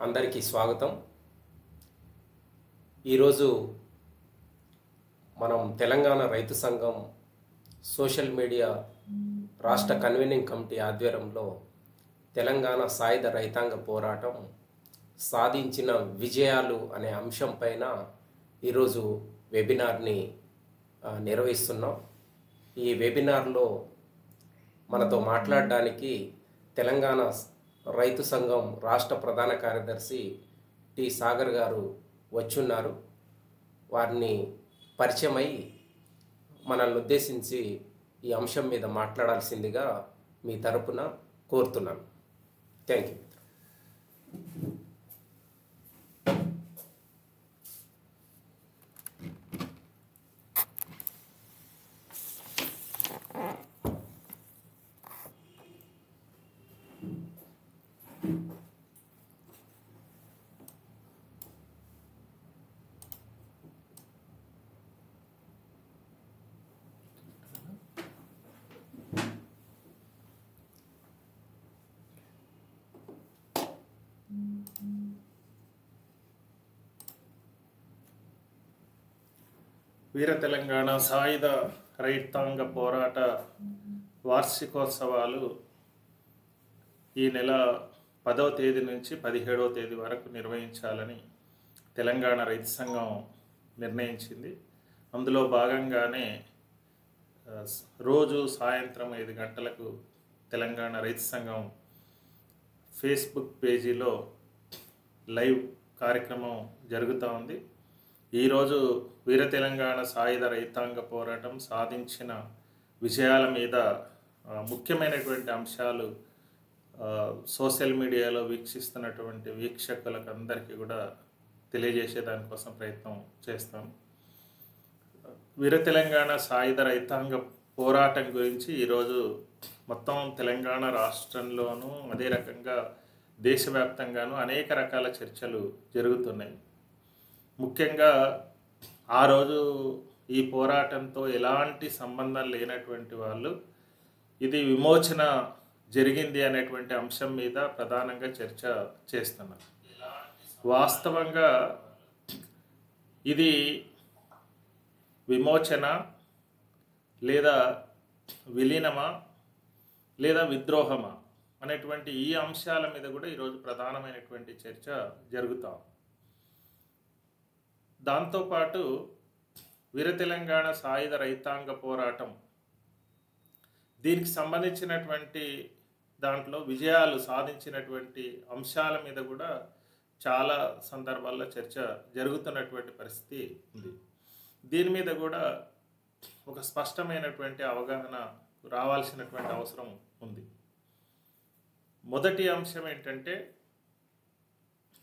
అందరికీ స్వాగతం. ఈరోజు మనం తెలంగాణ రైతు సంఘం సోషల్ మీడియా రాష్ట్ర కన్వీనింగ్ కమిటీ ఆధ్వర్యంలో తెలంగాణ సాయుధ రైతాంగ పోరాటం సాధించిన విజయాలు అనే అంశం పైన ఈరోజు వెబినార్ని నిర్వహిస్తున్నాం. ఈ వెబినార్లో మనతో మాట్లాడడానికి తెలంగాణ రైతు సంఘం రాష్ట్ర ప్రధాన కార్యదర్శి టి సాగర్ గారు వచ్చున్నారు. వారిని పరిచయమై మనల్ని ఉద్దేశించి ఈ అంశం మీద మాట్లాడాల్సిందిగా మీ తరపున కోరుతున్నాను. Thank you. వీర తెలంగాణ సాయుధ రైతాంగ పోరాట వార్షికోత్సవాలు ఈ నెల 10వ తేదీ నుంచి 17వ తేదీ వరకు నిర్వహించాలని తెలంగాణ రైతు సంఘం నిర్ణయించింది. అందులో భాగంగానే రోజు సాయంత్రం 5 గంటలకు తెలంగాణ రైతు సంఘం ఫేస్బుక్ పేజీలో లైవ్ కార్యక్రమం జరుగుతూ ఉంది. ఈరోజు వీర తెలంగాణ సాయుధ రైతాంగ పోరాటం సాధించిన విజయాల మీద ముఖ్యమైనటువంటి అంశాలు సోషల్ మీడియాలో వీక్షిస్తున్నటువంటి వీక్షకులకు అందరికీ కూడా తెలియజేసే దానికోసం ప్రయత్నం చేస్తాం. వీర తెలంగాణ సాయుధ రైతాంగ పోరాటం గురించి ఈరోజు మొత్తం తెలంగాణ రాష్ట్రంలోనూ అదే రకంగా దేశవ్యాప్తంగానూ అనేక రకాల చర్చలు జరుగుతున్నాయి. ముఖ్యంగా ఆ రోజు ఈ పోరాటంతో ఎలాంటి సంబంధం లేనటువంటి వాళ్ళు ఇది విమోచన జరిగింది అనేటువంటి అంశం మీద ప్రధానంగా చర్చ చేస్తున్నారు. వాస్తవంగా ఇది విమోచన లేదా విలీనమా లేదా విద్రోహమా అనేటువంటి ఈ అంశాల మీద కూడా ఈరోజు ప్రధానమైనటువంటి చర్చ జరుగుతాం. దాంతోపాటు వీర తెలంగాణ సాయుధ రైతాంగ పోరాటం దీనికి సంబంధించినటువంటి దాంట్లో విజయాలు సాధించినటువంటి అంశాల మీద కూడా చాలా సందర్భాల్లో చర్చ జరుగుతున్నటువంటి పరిస్థితి ఉంది. దీని మీద కూడా ఒక స్పష్టమైనటువంటి అవగాహన రావాల్సినటువంటి అవసరం ఉంది. మొదటి అంశం ఏంటంటే,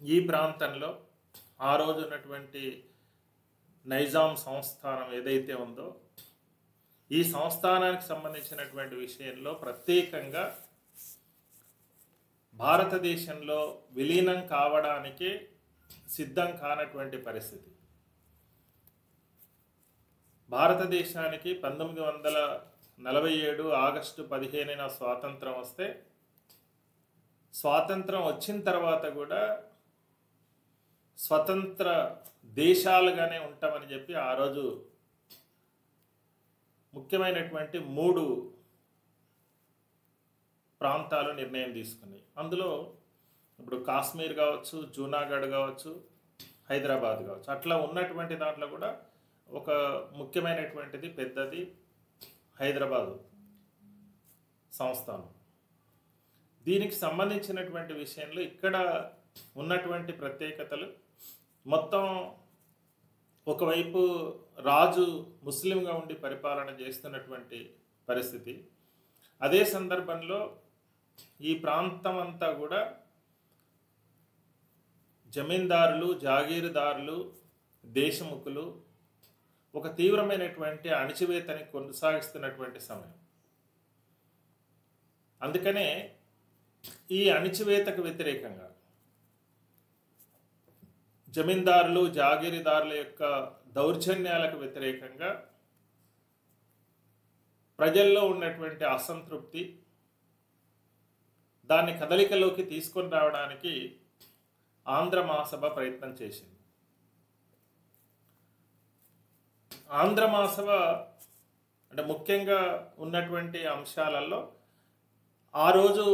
ఈ ప్రాంతంలో ఆ రోజు ఉన్నటువంటి నైజాం సంస్థానం ఏదైతే ఉందో ఈ సంస్థానానికి సంబంధించినటువంటి విషయంలో ప్రత్యేకంగా భారతదేశంలో విలీనం కావడానికి సిద్ధం కానటువంటి పరిస్థితి. భారతదేశానికి 1947 ఆగస్టు 15న స్వాతంత్రం వస్తే, స్వాతంత్రం వచ్చిన తర్వాత కూడా స్వతంత్ర దేశాలుగానే ఉంటామని చెప్పి ఆ రోజు ముఖ్యమైనటువంటి 3 ప్రాంతాలు నిర్ణయం తీసుకున్నాయి. అందులో ఇప్పుడు కాశ్మీర్ కావచ్చు, జూనాగఢ్ కావచ్చు, హైదరాబాద్ కావచ్చు, అట్లా ఉన్నటువంటి దాంట్లో కూడా ఒక ముఖ్యమైనటువంటిది పెద్దది హైదరాబాదు సంస్థానం. దీనికి సంబంధించినటువంటి విషయంలో ఇక్కడ ఉన్నటువంటి ప్రత్యేకతలు, మొత్తం ఒకవైపు రాజు ముస్లింగా ఉండి పరిపాలన చేస్తున్నటువంటి పరిస్థితి, అదే సందర్భంలో ఈ ప్రాంతం అంతా కూడా జమీందారులు, జాగీరుదారులు, దేశముఖులు ఒక తీవ్రమైనటువంటి అణిచివేతని కొనసాగిస్తున్నటువంటి సమయం. అందుకనే ఈ అణిచివేతకు వ్యతిరేకంగా జమీందారులు, జాగీరుదారుల యొక్క దౌర్జన్యాలకు వ్యతిరేకంగా ప్రజల్లో ఉన్నటువంటి అసంతృప్తి, దాన్ని కదలికలోకి తీసుకొని రావడానికి ఆంధ్ర మహాసభ ప్రయత్నం చేసింది. ఆంధ్ర మహాసభ అంటే ముఖ్యంగా ఉన్నటువంటి అంశాలలో ఆ రోజు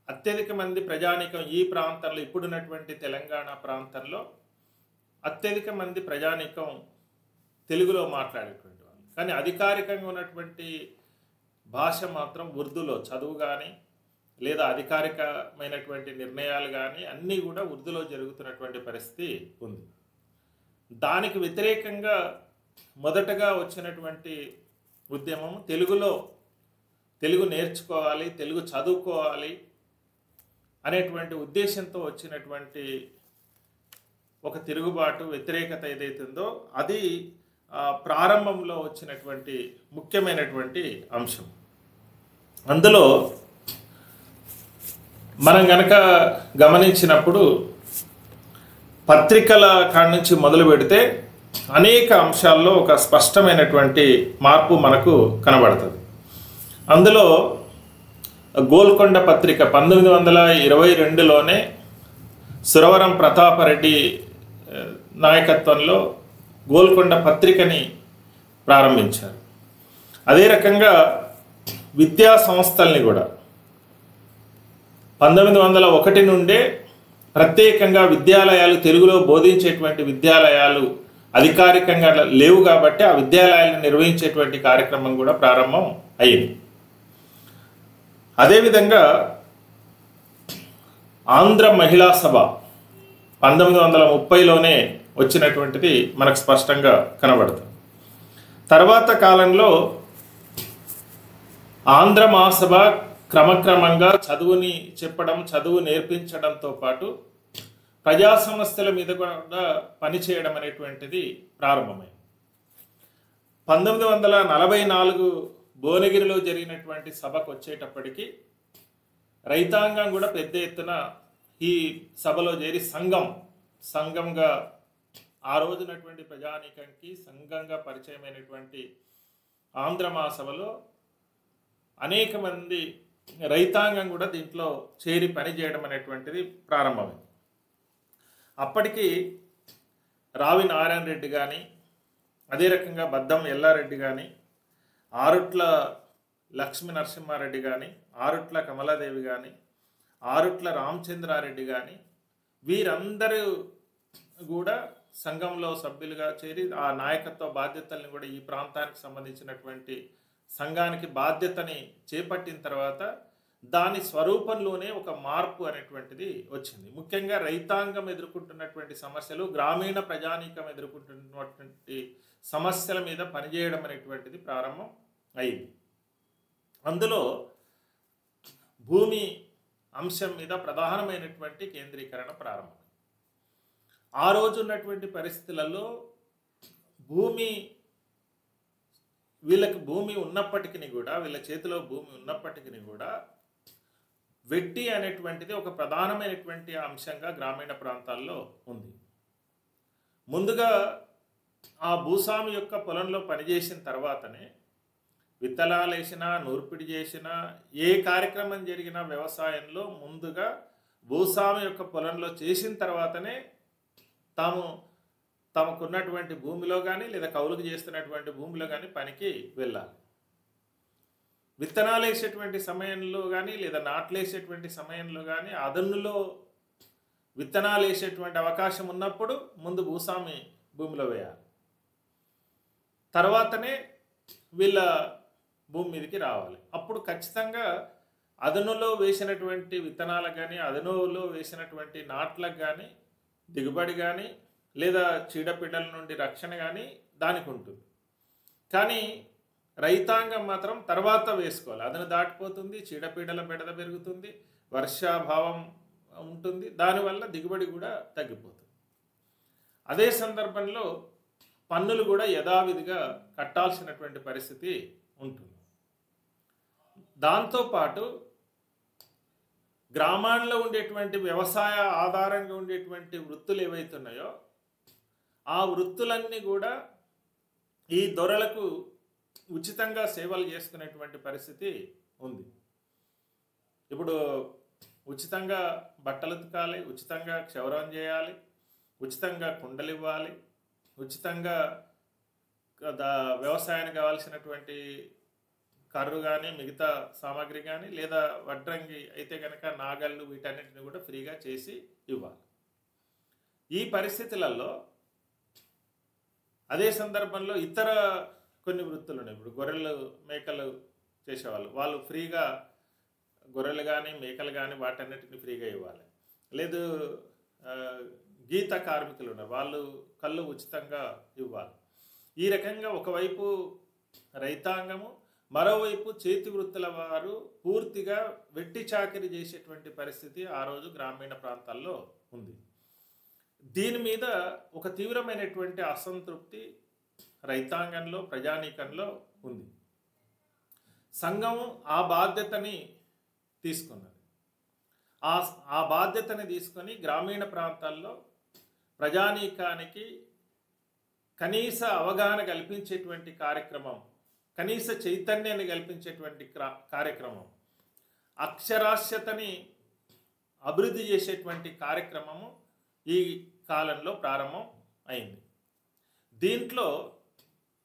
అత్యధిక మంది ప్రజానీకం ఈ ప్రాంతంలో, ఇప్పుడున్నటువంటి తెలంగాణ ప్రాంతంలో అత్యధిక మంది ప్రజానీకం తెలుగులో మాట్లాడేటువంటి వాళ్ళు. కానీ అధికారికంగా ఉన్నటువంటి భాష మాత్రం ఉర్దూలో, చదువు కానీ లేదా అధికారికమైనటువంటి నిర్ణయాలు కానీ అన్నీ కూడా ఉర్దూలో జరుగుతున్నటువంటి పరిస్థితి ఉంది. దానికి వ్యతిరేకంగా మొదటగా వచ్చినటువంటి ఉద్యమం తెలుగు నేర్చుకోవాలి, తెలుగు చదువుకోవాలి అనేటువంటి ఉద్దేశంతో వచ్చినటువంటి ఒక తిరుగుబాటు, వ్యతిరేకత ఏదైతుందో అది ప్రారంభంలో వచ్చినటువంటి ముఖ్యమైనటువంటి అంశం. అందులో మనం గనక గమనించినప్పుడు పత్రికల కాడి నుంచి మొదలు పెడితే అనేక అంశాల్లో ఒక స్పష్టమైనటువంటి మార్పు మనకు కనబడుతుంది. అందులో గోల్కొండ పత్రిక 1922లోనే సురవరం ప్రతాపరెడ్డి నాయకత్వంలో గోల్కొండ పత్రికని ప్రారంభించారు. అదే రకంగా విద్యా సంస్థల్ని కూడా 1901 నుండే ప్రత్యేకంగా విద్యాలయాలు, తెలుగులో బోధించేటువంటి విద్యాలయాలు అధికారికంగా లేవు కాబట్టి ఆ విద్యాలయాలను నిర్వహించేటువంటి కార్యక్రమం కూడా ప్రారంభం అయింది. అదేవిధంగా ఆంధ్ర మహిళా సభ 1930లోనే వచ్చినటువంటిది మనకు స్పష్టంగా కనబడుతుంది. తర్వాత కాలంలో ఆంధ్ర మహాసభ క్రమక్రమంగా చదువుని చెప్పడం, చదువు నేర్పించడంతో పాటు ప్రజా సమస్యల మీద కూడా పనిచేయడం అనేటువంటిది ప్రారంభమైంది. 1944 భువనగిరిలో జరిగినటువంటి సభకు వచ్చేటప్పటికి రైతాంగం కూడా పెద్ద ఎత్తున ఈ సభలో చేరి సంఘంగా ఆ రోజునటువంటి ప్రజానీకానికి సంఘంగా పరిచయమైనటువంటి ఆంధ్ర మహాసభలో అనేక మంది రైతాంగం కూడా దీంట్లో చేరి పనిచేయడం అనేటువంటిది ప్రారంభమైంది. అప్పటికి రావి నారాయణ రెడ్డి కానీ, అదే రకంగా బద్దం ఎల్లారెడ్డి కానీ, ఆరుట్ల లక్ష్మీ నరసింహారెడ్డి కానీ, ఆరుట్ల కమలాదేవి కానీ, ఆరుట్ల రామచంద్రారెడ్డి కానీ, వీరందరూ కూడా సంఘంలో సభ్యులుగా చేరి ఆ నాయకత్వ బాధ్యతల్ని కూడా ఈ ప్రాంతానికి సంబంధించినటువంటి సంఘానికి బాధ్యతని చేపట్టిన తర్వాత దాని స్వరూపంలోనే ఒక మార్పు అనేటువంటిది వచ్చింది. ముఖ్యంగా రైతాంగం ఎదుర్కొంటున్నటువంటి సమస్యలు, గ్రామీణ ప్రజానీకం ఎదుర్కొంటున్నటువంటి సమస్యల మీద పనిచేయడం అనేటువంటిది ప్రారంభం అయింది. అందులో భూమి అంశం మీద ప్రధానమైనటువంటి కేంద్రీకరణ ప్రారంభం. ఆ రోజు ఉన్నటువంటి పరిస్థితులలో వీళ్ళకి భూమి ఉన్నప్పటికీ కూడా, వీళ్ళ చేతిలో భూమి ఉన్నప్పటికీ కూడా వెట్టి అనేటువంటిది ఒక ప్రధానమైనటువంటి అంశంగా గ్రామీణ ప్రాంతాల్లో ఉంది. ముందుగా ఆ భూస్వామి యొక్క పొలంలో పనిచేసిన తర్వాతనే విత్తనాలు వేసినా, నూర్పిడి చేసినా, ఏ కార్యక్రమం జరిగినా వ్యవసాయంలో ముందుగా భూస్వామి యొక్క పొలంలో చేసిన తర్వాతనే తమకున్నటువంటి భూమిలో కానీ లేదా కౌలుకు చేస్తున్నటువంటి భూమిలో కానీ పనికి వెళ్ళాలి. విత్తనాలు వేసేటువంటి సమయంలో కానీ లేదా నాట్లు వేసేటువంటి సమయంలో కానీ అదన్నులో విత్తనాలు వేసేటువంటి అవకాశం ఉన్నప్పుడు ముందు భూస్వామి భూమిలో వేయాలి. తర్వాతనే వీళ్ళ భూమి మీదకి రావాలి. అప్పుడు ఖచ్చితంగా అదనులో వేసినటువంటి విత్తనాలకు కానీ, అదనులో వేసినటువంటి నాట్లకు కానీ దిగుబడి కానీ లేదా చీడపీడల నుండి రక్షణ కానీ దానికి ఉంటుంది. కానీ రైతాంగం మాత్రం తర్వాత వేసుకోవాలి. అదను దాటిపోతుంది, చీడపీడల బెడద పెరుగుతుంది, వర్షాభావం ఉంటుంది, దానివల్ల దిగుబడి కూడా తగ్గిపోతుంది. అదే సందర్భంలో పన్నులు కూడా యథావిధిగా కట్టాల్సినటువంటి పరిస్థితి ఉంటుంది. దాంతోపాటు గ్రామాల్లో ఉండేటువంటి వ్యవసాయ ఆధారంగా ఉండేటువంటి వృత్తులు ఏవైతున్నాయో ఆ వృత్తులన్నీ కూడా ఈ దొరలకు ఉచితంగా సేవలు చేసుకునేటువంటి పరిస్థితి ఉంది. ఇప్పుడు ఉచితంగా బట్టలు ఉతకాలి, ఉచితంగా క్షౌరం చేయాలి, ఉచితంగా కుండలు ఇవ్వాలి, ఉచితంగా వ్యవసాయానికి కావాల్సినటువంటి కర్రు కానీ మిగతా సామాగ్రి కానీ లేదా వడ్రంగి అయితే కనుక నాగళ్ళు వీటన్నిటిని కూడా ఫ్రీగా చేసి ఇవ్వాలి. ఈ పరిస్థితులలో అదే సందర్భంలో ఇతర కొన్ని వృత్తులు ఉన్నాయి. ఇప్పుడు గొర్రెలు మేకలు చేసేవాళ్ళు, వాళ్ళు ఫ్రీగా గొర్రెలు కానీ మేకలు కానీ వాటన్నిటిని ఫ్రీగా ఇవ్వాలి. లేదు గీత కార్మికులు ఉన్నారు, వాళ్ళు కళ్ళు ఉచితంగా ఇవ్వాలి. ఈ రకంగా ఒకవైపు రైతాంగము, మరోవైపు చేతి వృత్తుల వారు పూర్తిగా వెట్టి చాకిరీ చేసేటువంటి పరిస్థితి ఆ రోజు గ్రామీణ ప్రాంతాల్లో ఉంది. దీని మీద ఒక తీవ్రమైనటువంటి అసంతృప్తి రైతాంగంలో, ప్రజానీకంలో ఉంది. సంఘం ఆ బాధ్యతని తీసుకున్నది. ఆ బాధ్యతని తీసుకొని గ్రామీణ ప్రాంతాల్లో ప్రజానీకానికి కనీస అవగాహన కల్పించేటువంటి కార్యక్రమం, కనీస చైతన్యాన్ని కల్పించేటువంటి కార్యక్రమం, అక్షరాస్యతని అభివృద్ధి చేసేటువంటి కార్యక్రమము ఈ కాలంలో ప్రారంభం అయింది. దీంట్లో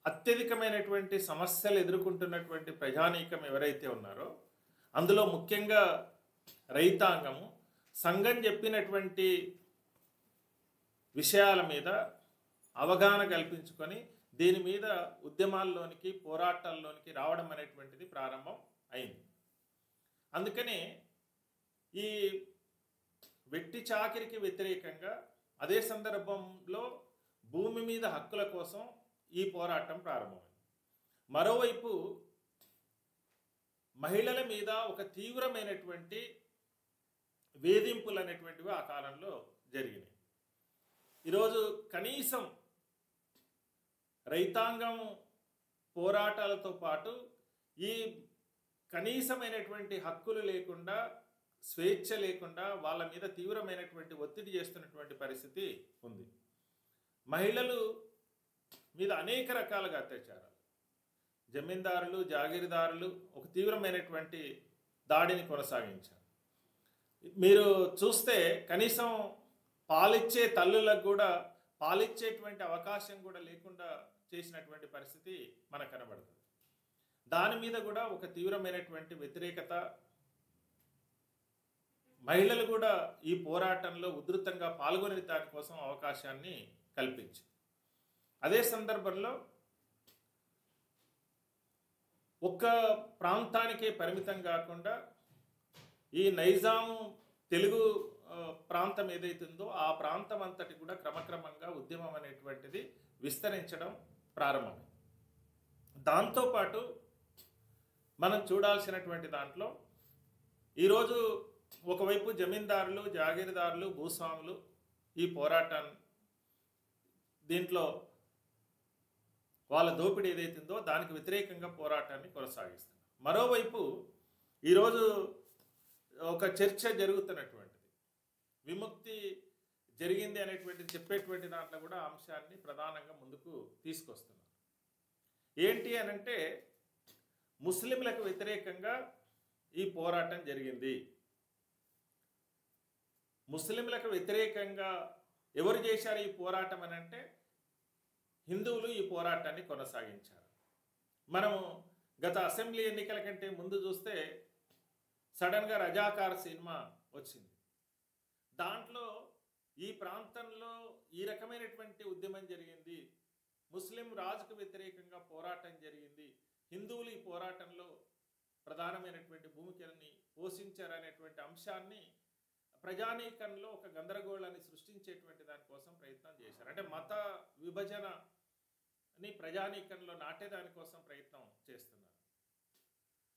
అత్యధికమైనటువంటి సమస్యలు ఎదుర్కొంటున్నటువంటి ప్రజానీకం ఎవరైతే ఉన్నారో అందులో ముఖ్యంగా రైతాంగము సంఘం చెప్పినటువంటి విషయాల మీద అవగాహన కల్పించుకొని దీని మీద ఉద్యమాల్లోనికి, పోరాటాల్లోనికి రావడం అనేటువంటిది ప్రారంభం అయింది. అందుకని ఈ వెట్టి చాకిరికి వ్యతిరేకంగా అదే సందర్భంలో భూమి మీద హక్కుల కోసం ఈ పోరాటం ప్రారంభమైంది. మరోవైపు మహిళల మీద ఒక తీవ్రమైనటువంటి వేధింపులు అనేటువంటివి ఆ కాలంలో జరిగినాయి. ఈరోజు కనీసం రైతాంగం పోరాటాలతో పాటు ఈ కనీసమైనటువంటి హక్కులు లేకుండా, స్వేచ్ఛ లేకుండా వాళ్ళ మీద తీవ్రమైనటువంటి ఒత్తిడి చేస్తున్నటువంటి పరిస్థితి ఉంది. మహిళలు మీద అనేక రకాలుగా అత్యాచారాలు, జమీందారులు, జాగీర్దారులు ఒక తీవ్రమైనటువంటి దాడిని కొనసాగించారు. మీరు చూస్తే కనీసం పాలిచ్చే తల్లులకు కూడా పాలిచ్చేటువంటి అవకాశం కూడా లేకుండా చేసినటువంటి పరిస్థితి మనకు కనబడుతుంది. దాని మీద కూడా ఒక తీవ్రమైనటువంటి వ్యతిరేకత, మహిళలు కూడా ఈ పోరాటంలో ఉధృతంగా పాల్గొనే దానికోసం అవకాశాన్ని కల్పించి, అదే సందర్భంలో ఒక్క ప్రాంతానికే పరిమితం కాకుండా ఈ నైజాం తెలుగు ప్రాంతం ఏదైతుందో ఆ ప్రాంతం అంతటి కూడా క్రమక్రమంగా ఉద్యమం అనేటువంటిది విస్తరించడం ప్రారంభమైంది. దాంతోపాటు మనం చూడాల్సినటువంటి దాంట్లో ఈరోజు ఒకవైపు జమీందారులు, జాగీర్దారులు, భూస్వాములు ఈ పోరాటాన్ని, దీంట్లో వాళ్ళ దోపిడీ ఏదైతుందో దానికి వ్యతిరేకంగా పోరాటాన్ని కొనసాగిస్తున్నారు. మరోవైపు ఈరోజు ఒక చర్చ జరుగుతున్నటువంటిది, విముక్తి జరిగింది అనేటువంటిది చెప్పేటువంటి దాంట్లో కూడా అంశాన్ని ప్రధానంగా ముందుకు తీసుకొస్తున్నారు. ఏంటి అనంటే ముస్లింలకు వ్యతిరేకంగా ఈ పోరాటం జరిగింది. ముస్లింలకు వ్యతిరేకంగా ఎవరు చేశారు ఈ పోరాటం అని అంటే హిందువులు ఈ పోరాటాన్ని కొనసాగించారు. మనం గత అసెంబ్లీ ఎన్నికల కంటే ముందు చూస్తే సడన్గా రజాకార్ సినిమా వచ్చింది. దాంట్లో ఈ ప్రాంతంలో ఈ రకమైనటువంటి ఉద్యమం జరిగింది, ముస్లిం రాజుకు వ్యతిరేకంగా పోరాటం జరిగింది, హిందువులు ఈ పోరాటంలో ప్రధానమైనటువంటి భూమికని పోషించారనేటువంటి అంశాన్ని ప్రజానీకంలో ఒక గందరగోళాన్ని సృష్టించేటువంటి దానికోసం ప్రయత్నం చేశారు. అంటే మత విభజనని ప్రజానీకంలో నాటేదానికోసం ప్రయత్నం చేస్తున్నారు.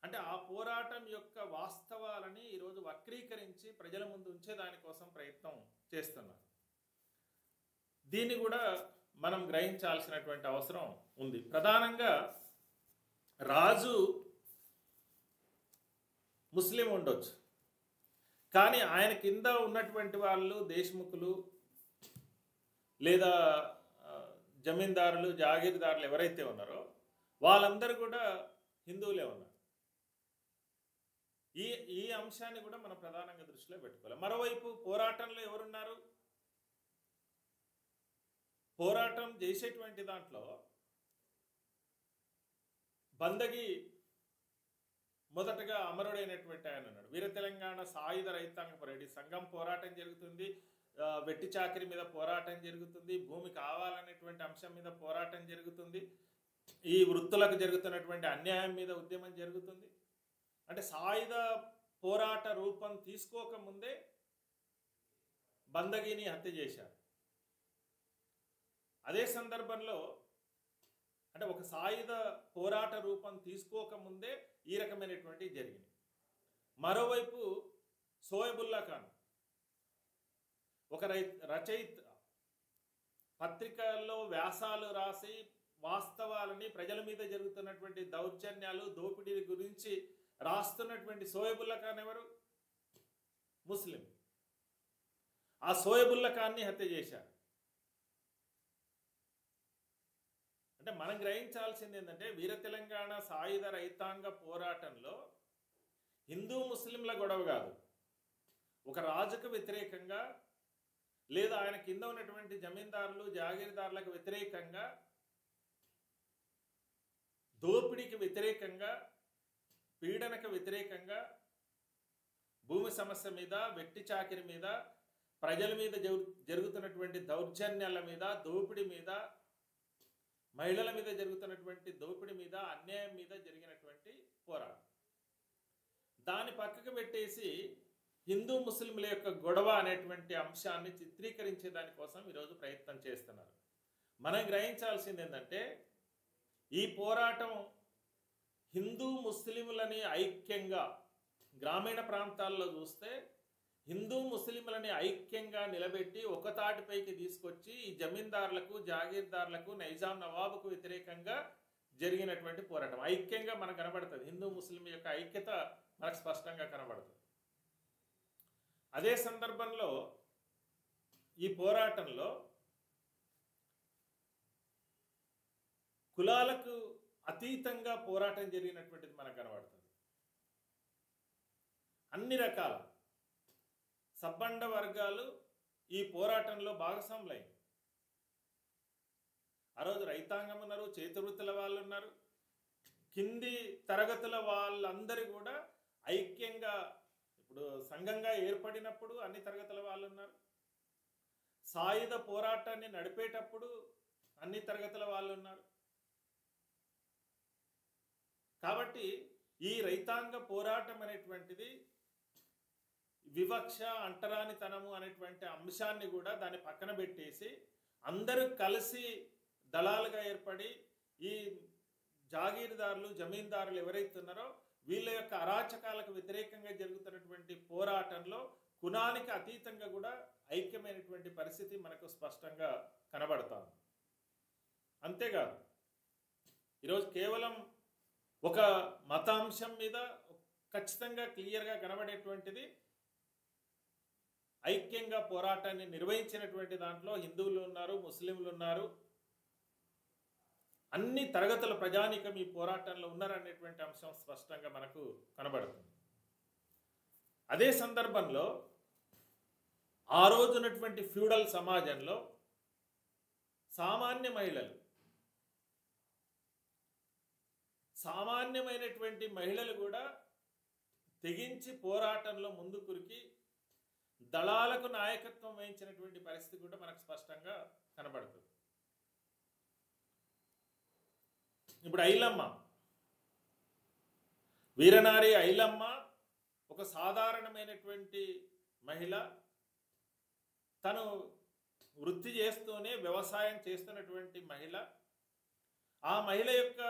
అంటే ఆ పోరాటం యొక్క వాస్తవాలని ఈరోజు వక్రీకరించి ప్రజల ముందు ఉంచేదానికోసం ప్రయత్నం చేస్తున్నారు. దీన్ని కూడా మనం గ్రహించాల్సినటువంటి అవసరం ఉంది. ప్రధానంగా రాజు ముస్లిం ఉండొచ్చు, కానీ ఆయన కింద ఉన్నటువంటి వాళ్ళు దేశ్ముఖులు లేదా జమీందారులు, జాగీర్దారులు ఎవరైతే ఉన్నారో వాళ్ళందరూ కూడా హిందువులే ఉన్నారు. ఈ ఈ అంశాన్ని కూడా మనం ప్రధానంగా దృష్టిలో పెట్టుకోవాలి. మరోవైపు పోరాటంలో ఎవరున్నారు? పోరాటం చేసేటువంటి దాంట్లో బందగి మొదటగా అమరుడైనటువంటి ఆయన ఉన్నాడు. వీర తెలంగాణ సాయుధ రైతాంగ పోరాట సంఘం పోరాటం జరుగుతుంది, వెట్టి చాకిరి మీద పోరాటం జరుగుతుంది, భూమి కావాలనేటువంటి అంశం మీద పోరాటం జరుగుతుంది, ఈ వృత్తులకు జరుగుతున్నటువంటి అన్యాయం మీద ఉద్యమం జరుగుతుంది. అంటే సాయుధ పోరాట రూపం తీసుకోకముందే బందగిని హత్య చేశారు. అదే సందర్భంలో అంటే ఒక సాయుధ పోరాట రూపం తీసుకోకముందే ఈ రకమైనటువంటి జరిగింది. మరోవైపు సోయబుల్లా ఖాన్ ఒక రచయిత, పత్రికల్లో వ్యాసాలు రాసి వాస్తవాలని, ప్రజల మీద జరుగుతున్నటువంటి దౌర్జన్యాలు, దోపిడీ గురించి రాస్తున్నటువంటి సోయబుల్లా ఖాన్ ఎవరు? ముస్లిం. ఆ సోయబుల్లా ఖాన్ని హత్య చేశారు. అంటే మనం గ్రహించాల్సింది ఏంటంటే వీర తెలంగాణ సాయుధ రైతాంగ పోరాటంలో హిందూ ముస్లింల గొడవ కాదు, ఒక రాజుకు వ్యతిరేకంగా లేదా ఆయన కింద ఉన్నటువంటి జమీందారులు జాగీర్దారులకు వ్యతిరేకంగా, దోపిడీకి వ్యతిరేకంగా, పీడనకు వ్యతిరేకంగా, భూమి సమస్య మీద, వెట్టి చాకిరి మీద, ప్రజల మీద జరుగుతున్నటువంటి దౌర్జన్యాల మీద, దోపిడీ మీద, మహిళల మీద జరుగుతున్నటువంటి దోపిడీ మీద, అన్యాయం మీద జరిగినటువంటి పోరాటం. దాని పక్కకు పెట్టేసి హిందూ ముస్లింల యొక్క గొడవ అనేటువంటి అంశాన్ని చిత్రీకరించే దానికోసం ఈరోజు ప్రయత్నం చేస్తున్నారు. మనం గ్రహించాల్సింది ఏంటంటే ఈ పోరాటం హిందూ ముస్లింలని ఐక్యంగా, గ్రామీణ ప్రాంతాల్లో చూస్తే హిందూ ముస్లింలని ఐక్యంగా నిలబెట్టి ఒక తాటిపైకి తీసుకొచ్చి ఈ జమీందారులకు, జాగీర్దారులకు, నైజాం నవాబుకు వ్యతిరేకంగా జరిగినటువంటి పోరాటం ఐక్యంగా మనకు కనబడుతుంది. హిందూ ముస్లిం యొక్క ఐక్యత మనకు స్పష్టంగా కనబడుతుంది. అదే సందర్భంలో ఈ పోరాటంలో కులాలకు అతీతంగా పోరాటం జరిగినటువంటిది మనకు కనబడుతుంది. అన్ని రకాల సబ్బండ వర్గాలు ఈ పోరాటంలో భాగస్వాములైన. ఆ రోజు రైతాంగం ఉన్నారు, చేతివృత్తుల వాళ్ళు ఉన్నారు, కింది తరగతుల వాళ్ళందరూ కూడా ఐక్యంగా ఇప్పుడు సంఘంగా ఏర్పడినప్పుడు అన్ని తరగతుల వాళ్ళు ఉన్నారు. సాయుధ పోరాటాన్ని నడిపేటప్పుడు అన్ని తరగతుల వాళ్ళు ఉన్నారు. కాబట్టి ఈ రైతాంగ పోరాటం అనేటువంటిది వివక్ష, అంటరానితనము అనేటువంటి అంశాన్ని కూడా దాన్ని పక్కన పెట్టేసి అందరూ కలిసి దళాలుగా ఏర్పడి ఈ జాగీర్దారులు, జమీందారులు ఎవరైతే ఉన్నారో వీళ్ళ యొక్క అరాచకాలకు వ్యతిరేకంగా జరుగుతున్నటువంటి పోరాటంలో కులానికి అతీతంగా కూడా ఐక్యమైనటువంటి పరిస్థితి మనకు స్పష్టంగా కనబడతాం. అంతేకాదు ఈరోజు కేవలం ఒక మతాంశం మీద ఖచ్చితంగా క్లియర్గా కనబడేటువంటిది ఐక్యంగా పోరాటాన్ని నిర్వహించినటువంటి దాంట్లో హిందువులు ఉన్నారు, ముస్లింలు ఉన్నారు, అన్ని తరగతుల ప్రజానీకం ఈ పోరాటంలో ఉన్నారనేటువంటి అంశం స్పష్టంగా మనకు కనబడుతుంది. అదే సందర్భంలో ఆ రోజునటువంటి ఫ్యూడల్ సమాజంలో సామాన్యమైనటువంటి మహిళలు కూడా తెగించి పోరాటంలో ముందుకురికి దళాలకు నాయకత్వం వహించినటువంటి పరిస్థితి కూడా మనకు స్పష్టంగా కనబడుతుంది. ఇప్పుడు ఐలమ్మ, వీరనారి ఐలమ్మ ఒక సాధారణమైనటువంటి మహిళ, తను వృత్తి చేస్తూనే వ్యవసాయం చేస్తున్నటువంటి మహిళ. ఆ మహిళ యొక్క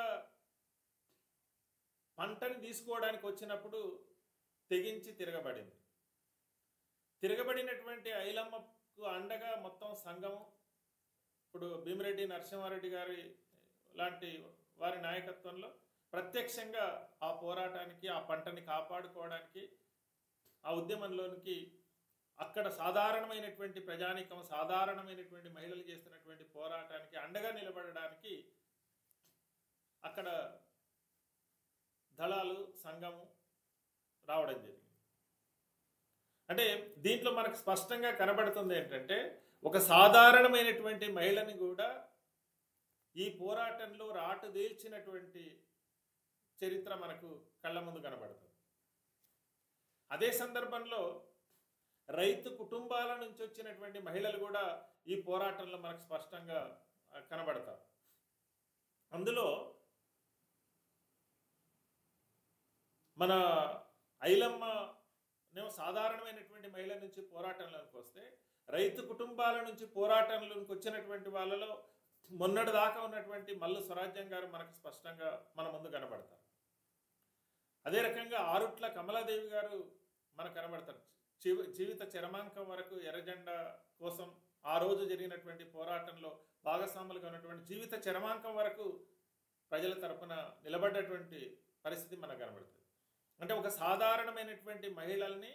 పంటని తీసుకోవడానికి వచ్చినప్పుడు తెగించి తిరగబడింది. తిరగబడినటువంటి ఐలమ్మకు అండగా మొత్తం సంఘము, ఇప్పుడు భీమిరెడ్డి నరసింహారెడ్డి గారి లాంటి వారి నాయకత్వంలో ప్రత్యక్షంగా ఆ పోరాటానికి, ఆ పంటని కాపాడుకోవడానికి, ఆ ఉద్యమంలోనికి అక్కడ సాధారణమైనటువంటి ప్రజానీకం, సాధారణమైనటువంటి మహిళలు చేస్తున్నటువంటి పోరాటానికి అండగా నిలబడడానికి అక్కడ దళాలు, సంఘము రావడం జరిగింది. అంటే దీంట్లో మనకు స్పష్టంగా కనబడుతుంది ఏంటంటే ఒక సాధారణమైనటువంటి మహిళని కూడా ఈ పోరాటంలో రాటుదేల్చినటువంటి చరిత్ర మనకు కళ్ళ ముందు కనబడుతుంది. అదే సందర్భంలో రైతు కుటుంబాల నుంచి వచ్చినటువంటి మహిళలు కూడా ఈ పోరాటంలో మనకు స్పష్టంగా కనబడతారు. అందులో మన ఐలమ్మ సాధారణమైనటువంటి మహిళల నుంచి పోరాటంలోకి వస్తే, రైతు కుటుంబాల నుంచి పోరాటంలోకి వచ్చినటువంటి వాళ్ళలో మొన్నటి దాకా ఉన్నటువంటి మల్లు స్వరాజ్యం గారు మనకు స్పష్టంగా మన ముందు కనబడతారు. అదే రకంగా ఆరుట్ల కమలాదేవి గారు మనకు కనబడతారు. జీవిత చరమాంకం వరకు ఎర్రజెండా కోసం ఆ రోజు జరిగినటువంటి పోరాటంలో భాగస్వాములుగా ఉన్నటువంటి జీవిత చరమాంకం వరకు ప్రజల తరపున నిలబడ్డటువంటి పరిస్థితి మనకు కనబడుతుంది. అంటే ఒక సాధారణమైనటువంటి మహిళల్ని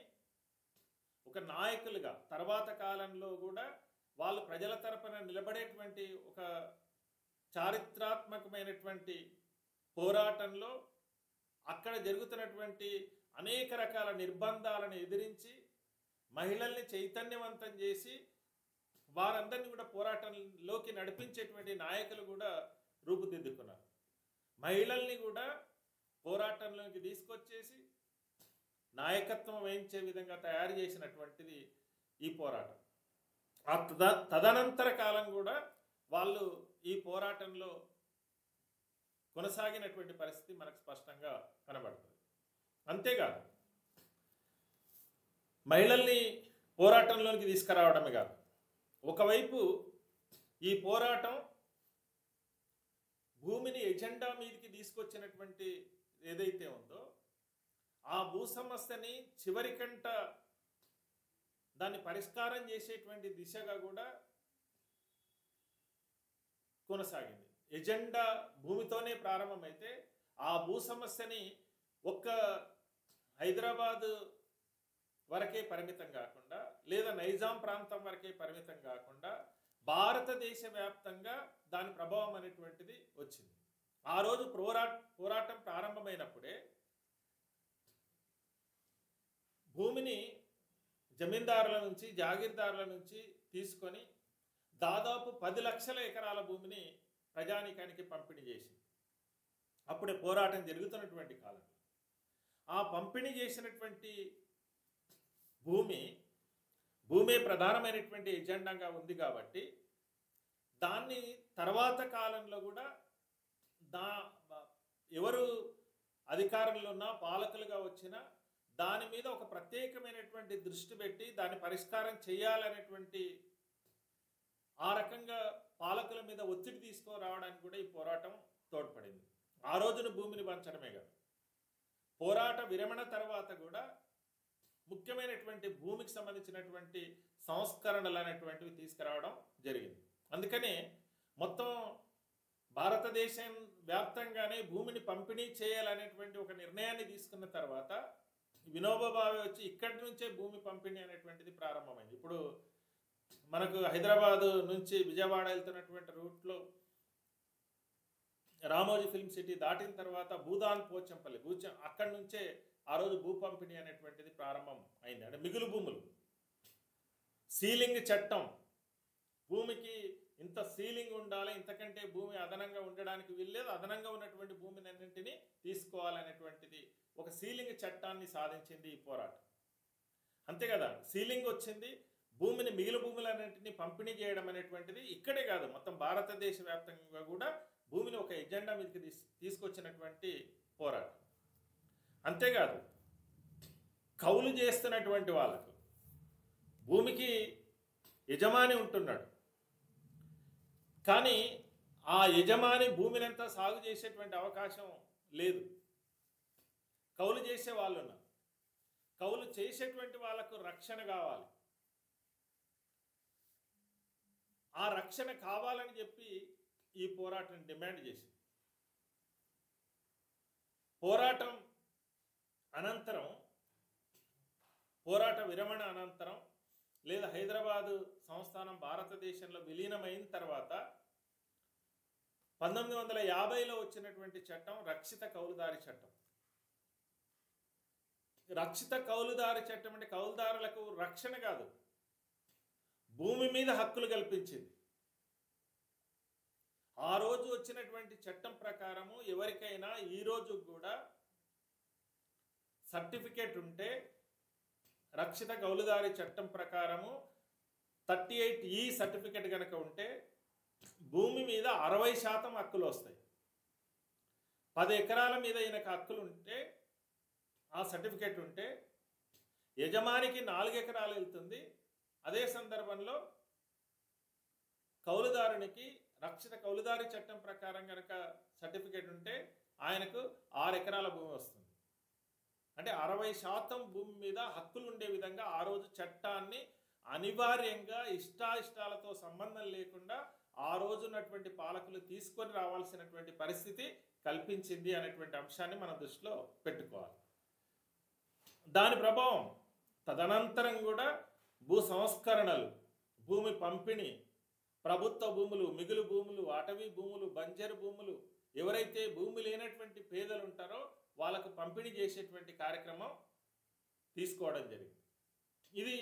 ఒక నాయకులుగా తర్వాత కాలంలో కూడా వాళ్ళు ప్రజల తరపున నిలబడేటువంటి ఒక చారిత్రాత్మకమైనటువంటి పోరాటంలో అక్కడ జరుగుతున్నటువంటి అనేక రకాల నిర్బంధాలను ఎదిరించి మహిళల్ని చైతన్యవంతం చేసి వారందరినీ కూడా పోరాటంలోకి నడిపించేటువంటి నాయకులు కూడా రూపుదిద్దుకున్నారు. మహిళల్ని కూడా పోరాటంలోకి తీసుకొచ్చేసి నాయకత్వం వహించే విధంగా తయారు చేసినటువంటిది ఈ పోరాటం. ఆ తదనంతర కాలం కూడా వాళ్ళు ఈ పోరాటంలో కొనసాగినటువంటి పరిస్థితి మనకు స్పష్టంగా కనబడుతుంది. అంతేకాదు మహిళల్ని పోరాటంలోకి తీసుకురావడమే కాదు, ఒకవైపు ఈ పోరాటం భూమిని ఎజెండా మీదకి తీసుకొచ్చినటువంటి ఏదైతే ఉందో ఆ భూ సమస్యని చివరికంట దాన్ని పరిష్కారం చేసేటువంటి దిశగా కూడా కొనసాగింది. ఎజెండా భూమితోనే ప్రారంభమైతే ఆ భూ సమస్యని ఒక్క హైదరాబాద్ వరకే పరిమితం కాకుండా లేదా నైజాం ప్రాంతం వరకే పరిమితం కాకుండా భారతదేశ వ్యాప్తంగా దాని ప్రభావం అనేటువంటిది వచ్చింది. ఆ రోజు పోరాటం ప్రారంభమైనప్పుడే భూమిని జమీందారుల నుంచి జాగీర్దారుల నుంచి తీసుకొని దాదాపు 10 లక్షల ఎకరాల భూమిని ప్రజానీకానికి పంపిణీ చేసింది. అప్పుడే పోరాటం జరుగుతున్నటువంటి కాలంలో ఆ పంపిణీ చేసినటువంటి భూమి ప్రధానమైనటువంటి ఎజెండాగా ఉంది కాబట్టి దాన్ని తర్వాత కాలంలో కూడా ఎవరు అధికారంలో ఉన్నా పాలకులుగా వచ్చినా దాని మీద ఒక ప్రత్యేకమైనటువంటి దృష్టి పెట్టి దాన్ని పరిష్కారం చేయాలనేటువంటి ఆ రకంగా పాలకుల మీద ఒత్తిడి తీసుకురావడానికి కూడా ఈ పోరాటం తోడ్పడింది. ఆ రోజున భూమిని పంచడమే కాదు, పోరాట విరమణ తర్వాత కూడా ముఖ్యమైనటువంటి భూమికి సంబంధించినటువంటి సంస్కరణలు అనేటువంటివి తీసుకురావడం జరిగింది. అందుకనే మొత్తం భారతదేశం వ్యాప్తంగానే భూమిని పంపిణీ చేయాలనేటువంటి ఒక నిర్ణయాన్ని తీసుకున్న తర్వాత వినోబా భావే వచ్చి ఇక్కడి నుంచే భూమి పంపిణీ అనేటువంటిది ప్రారంభమైంది. ఇప్పుడు మనకు హైదరాబాద్ నుంచి విజయవాడ వెళ్తున్నటువంటి రూట్లో రామోజీ ఫిల్మ్ సిటీ దాటిన తర్వాత భూదాన్ పోచంపల్లి అక్కడి నుంచే ఆ రోజు భూ పంపిణీ అనేటువంటిది ప్రారంభం అయింది. అంటే మిగులు భూములు సీలింగ్ చట్టం, భూమికి ఇంత సీలింగ్ ఉండాలి, ఇంతకంటే భూమి అదనంగా ఉండడానికి వీల్లేదు, అదనంగా ఉన్నటువంటి భూమిని అన్నింటినీ తీసుకోవాలనేటువంటిది ఒక సీలింగ్ చట్టాన్ని సాధించింది ఈ పోరాటం. అంతే కదా, సీలింగ్ వచ్చింది, భూమిని మిగిలిన భూములన్నింటినీ పంపిణీ చేయడం అనేటువంటిది ఇక్కడే కాదు మొత్తం భారతదేశ వ్యాప్తంగా కూడా భూమిని ఒక ఎజెండా మీదకి తీసుకొచ్చినటువంటి పోరాటం. అంతేకాదు కౌలు చేస్తున్నటువంటి వాళ్ళకు భూమికి యజమాని ఉంటున్నాడు, కానీ ఆ యజమాని భూమినంతా సాగు చేసేటువంటి అవకాశం లేదు. కౌలు చేసే వాళ్ళు ఉన్నారు, కౌలు చేసేటువంటి వాళ్ళకు రక్షణ కావాలి. ఆ రక్షణ కావాలని చెప్పి ఈ పోరాటం డిమాండ్ చేసింది. పోరాటం అనంతరం, పోరాట విరమణ అనంతరం లేదా హైదరాబాదు సంస్థానం భారతదేశంలో విలీనమైన తర్వాత 1950లో వచ్చినటువంటి చట్టం రక్షిత కౌలుదారి చట్టం. రక్షిత కౌలుదారి చట్టం అంటే కౌలుదారులకు రక్షణ కాదు, భూమి మీద హక్కులు కల్పించింది. ఆ రోజు వచ్చినటువంటి చట్టం ప్రకారము ఎవరికైనా ఈ రోజు కూడా సర్టిఫికేట్ ఉంటే, రక్షిత కౌలుదారి చట్టం ప్రకారము 38E సర్టిఫికేట్ కనుక ఉంటే భూమి మీద 60% హక్కులు వస్తాయి. 10 ఎకరాల మీద ఈయనకు హక్కులు ఉంటే, ఆ సర్టిఫికేట్ ఉంటే యజమానికి 4 ఎకరాలు వెళ్తుంది. అదే సందర్భంలో కౌలుదారునికి రక్షిత కౌలుదారి చట్టం ప్రకారం కనుక సర్టిఫికేట్ ఉంటే ఆయనకు 6 ఎకరాల భూమి వస్తుంది. అంటే 60% భూమి మీద హక్కులు ఉండే విధంగా ఆ రోజు చట్టాన్ని అనివార్యంగా ఇష్టాయిష్టాలతో సంబంధం లేకుండా ఆ రోజు ఉన్నటువంటి పాలకులు తీసుకొని రావాల్సినటువంటి పరిస్థితి కల్పించింది అనేటువంటి అంశాన్ని మన దృష్టిలో పెట్టుకోవాలి. దాని ప్రభావం తదనంతరం కూడా భూ సంస్కరణలు, భూమి పంపిణీ, ప్రభుత్వ భూములు, మిగులు భూములు, అటవీ భూములు, బంజరు భూములు, ఎవరైతే భూమి లేనటువంటి పేదలు ఉంటారో వాళ్ళకు పంపిణీ చేసేటువంటి కార్యక్రమం తీసుకోవడం జరిగింది. ఇది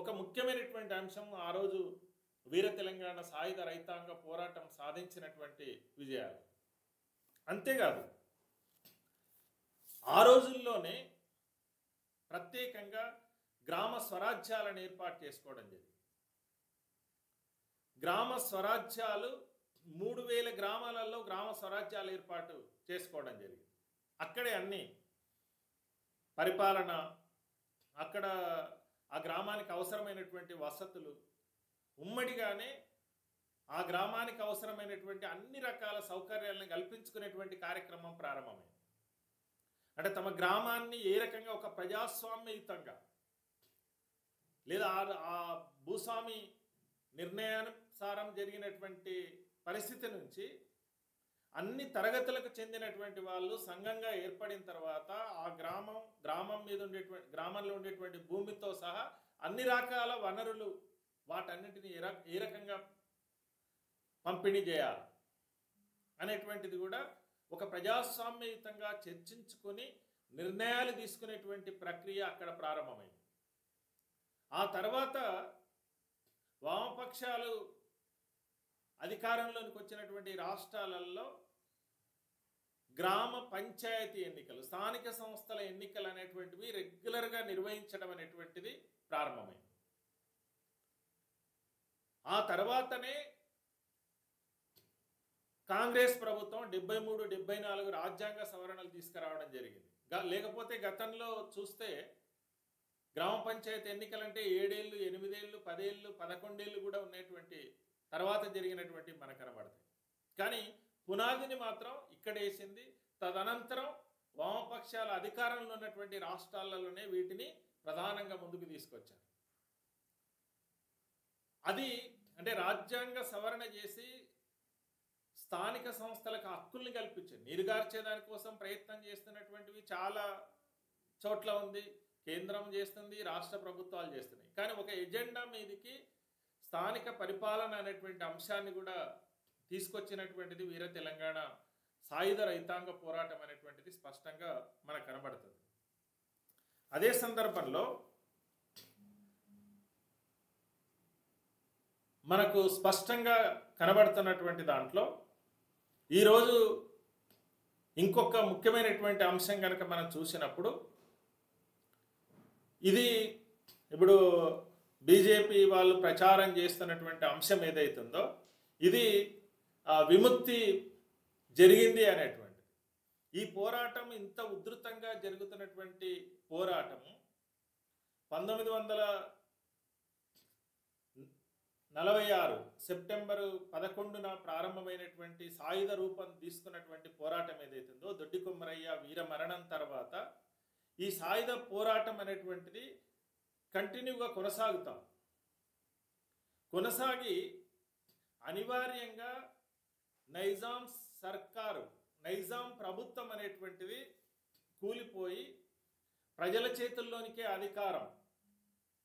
ఒక ముఖ్యమైనటువంటి అంశం. ఆ రోజు వీర తెలంగాణ సాయుధ రైతాంగ పోరాటం సాధించినటువంటి విజయాలు. అంతేకాదు ఆ రోజుల్లోనే ప్రత్యేకంగా గ్రామ స్వరాజ్యాలను ఏర్పాటు చేసుకోవడం జరిగింది. గ్రామ స్వరాజ్యాలు 3000 గ్రామాలలో గ్రామ స్వరాజ్యాలు ఏర్పాటు చేసుకోవడం జరిగింది. అక్కడే అన్ని పరిపాలన, అక్కడ ఆ గ్రామానికి అవసరమైనటువంటి వసతులు, ఉమ్మడిగానే ఆ గ్రామానికి అవసరమైనటువంటి అన్ని రకాల సౌకర్యాలను కల్పించుకునేటువంటి కార్యక్రమం ప్రారంభమైంది. అంటే తమ గ్రామాన్ని ఏ రకంగా ఒక ప్రజాస్వామ్యయుతంగా లేదా ఆ భూస్వామి నిర్ణయానుసారం జరిగినటువంటి పరిస్థితి నుంచి అన్ని తరగతులకు చెందినటువంటి వాళ్ళు సంఘంగా ఏర్పడిన తర్వాత ఆ గ్రామంలో ఉండేటువంటి భూమితో సహా అన్ని రకాల వనరులు వాటన్నిటిని ఏ రకంగా పంపిణీ చేయాలి అనేటువంటిది కూడా ఒక ప్రజాస్వామ్యయుతంగా చర్చించుకొని నిర్ణయాలు తీసుకునేటువంటి ప్రక్రియ అక్కడ ప్రారంభమైంది. ఆ తర్వాత వామపక్షాలు అధికారంలోకి వచ్చినటువంటి రాష్ట్రాలలో గ్రామ పంచాయతీ ఎన్నికలు, స్థానిక సంస్థల ఎన్నికలు అనేటువంటివి రెగ్యులర్గా నిర్వహించడం అనేటువంటిది ప్రారంభమైంది. ఆ తర్వాతనే కాంగ్రెస్ ప్రభుత్వం 73-74 రాజ్యాంగ సవరణలు తీసుకురావడం జరిగింది. లేకపోతే గతంలో చూస్తే గ్రామ పంచాయతీ ఎన్నికలంటే 7 ఏళ్ళు, 8 ఏళ్ళు, 10 ఏళ్ళు, 11 ఏళ్ళు కూడా ఉన్నటువంటి తర్వాత జరిగినటువంటి మనకు కనబడతాయి. కానీ పునాదిని మాత్రం ఇక్కడ వేసింది. తదనంతరం వామపక్షాల అధికారంలో ఉన్నటువంటి రాష్ట్రాలలోనే వీటిని ప్రధానంగా ముందుకు తీసుకొచ్చారు. అది అంటే రాజ్యాంగ సవరణ చేసి స్థానిక సంస్థలకు హక్కుల్ని కల్పించారు. నీరుగార్చేదాని కోసం ప్రయత్నం చేస్తున్నటువంటివి చాలా చోట్ల ఉంది, కేంద్రం చేస్తుంది, రాష్ట్ర ప్రభుత్వాలు చేస్తున్నాయి. కానీ ఒక ఎజెండా మీదకి స్థానిక పరిపాలన అనేటువంటి అంశాన్ని కూడా తీసుకొచ్చినటువంటిది వీర తెలంగాణ సాయుధ రైతాంగ పోరాటం అనేటువంటిది స్పష్టంగా మనకు కనబడుతుంది. అదే సందర్భంలో మనకు స్పష్టంగా కనబడుతున్నటువంటి దాంట్లో ఈరోజు ఇంకొక ముఖ్యమైనటువంటి అంశం కనుక మనం చూసినప్పుడు, ఇది ఇప్పుడు బీజేపీ వాళ్ళు ప్రచారం చేస్తున్నటువంటి అంశం ఏదైతుందో ఇది విముక్తి జరిగింది అనేటువంటిది. ఈ పోరాటం ఇంత ఉధృతంగా జరుగుతున్నటువంటి పోరాటము 1946 సెప్టెంబర్ 11న ప్రారంభమైనటువంటి సాయుధ రూపం తీసుకున్నటువంటి పోరాటం ఏదైతుందో దొడ్డి కొమరయ్య వీర మరణం తర్వాత ఈ సాయుధ పోరాటం అనేటువంటిది కంటిన్యూగా కొనసాగి అనివార్యంగా నైజాం సర్కారు, నైజాం ప్రభుత్వం అనేటువంటిది కూలిపోయి ప్రజల చేతుల్లోనికే అధికారం.